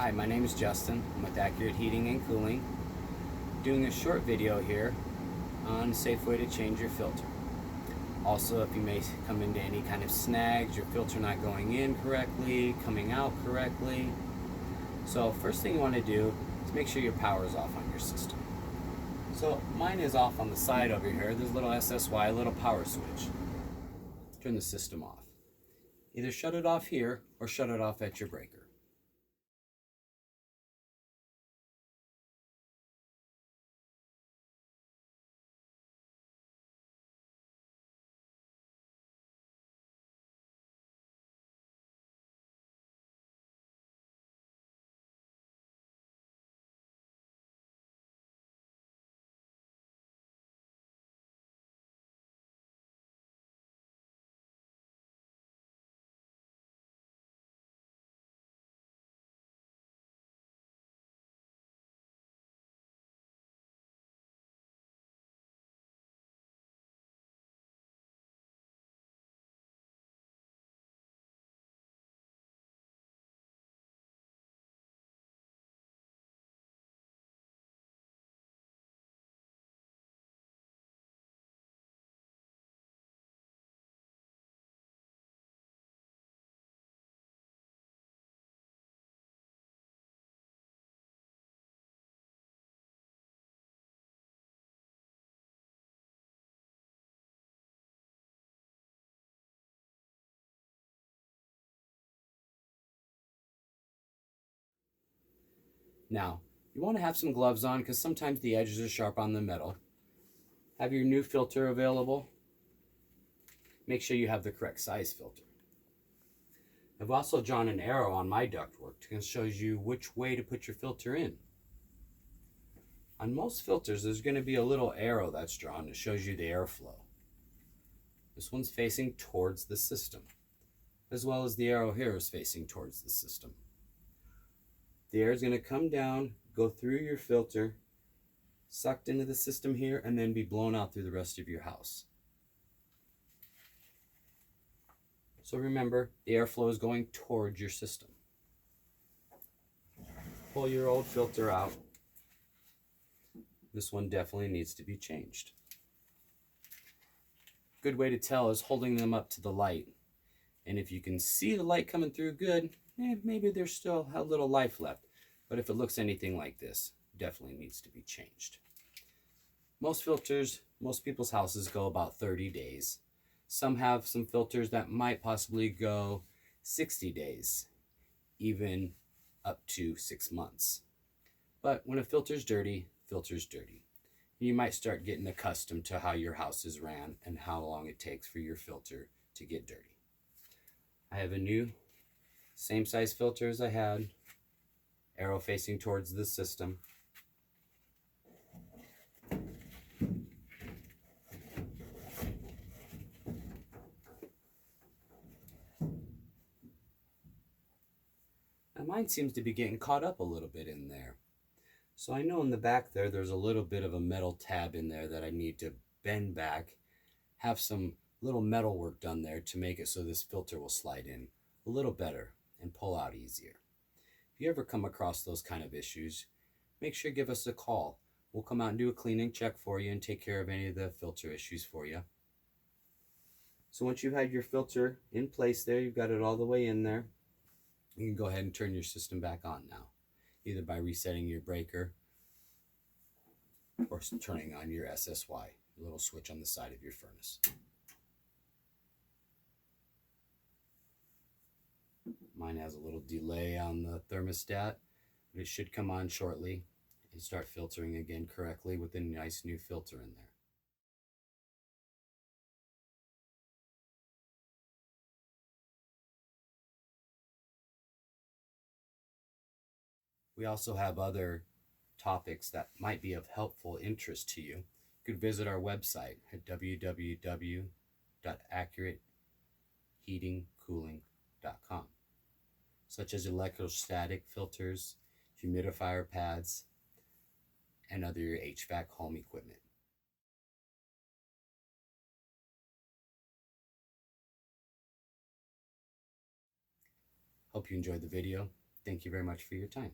Hi, my name is Justin. I'm with Accurate Heating and Cooling, doing a short video here on a safe way to change your filter. Also, if you may come into any kind of snags, your filter not going in correctly, coming out correctly. So first thing you want to do is make sure your power is off on your system. So mine is off on the side over here. There's a little SSY, a little power switch. Turn the system off. Either shut it off here or shut it off at your breaker. Now, you want to have some gloves on because sometimes the edges are sharp on the metal. Have your new filter available. Make sure you have the correct size filter. I've also drawn an arrow on my ductwork that shows you which way to put your filter in. On most filters, there's going to be a little arrow that's drawn that shows you the airflow. This one's facing towards the system, as well as the arrow here is facing towards the system. The air is going to come down, go through your filter, sucked into the system here, and then be blown out through the rest of your house. So remember, the airflow is going towards your system. Pull your old filter out. This one definitely needs to be changed. Good way to tell is holding them up to the light. And if you can see the light coming through good, maybe there's still a little life left. But if it looks anything like this, definitely needs to be changed. Most filters, most people's houses go about 30 days. Some have some filters that might possibly go 60 days, even up to 6 months. But when a filter's dirty, filter's dirty. You might start getting accustomed to how your house is ran and how long it takes for your filter to get dirty. I have a new same size filter as I had, arrow facing towards the system. And mine seems to be getting caught up a little bit in there. So I know in the back there's a little bit of a metal tab in there that I need to bend back, have some little metal work done there to make it so this filter will slide in a little better and pull out easier. If you ever come across those kind of issues, make sure to give us a call. We'll come out and do a cleaning check for you and take care of any of the filter issues for you. So once you've had your filter in place there, you've got it all the way in there, you can go ahead and turn your system back on now, either by resetting your breaker or turning on your SSY, a little switch on the side of your furnace. Mine has a little delay on the thermostat, but it should come on shortly and start filtering again correctly with a nice new filter in there. We also have other topics that might be of helpful interest to you. You could visit our website at www.accurateheatingcooling.com, such as electrostatic filters, humidifier pads, and other HVAC home equipment. Hope you enjoyed the video. Thank you very much for your time.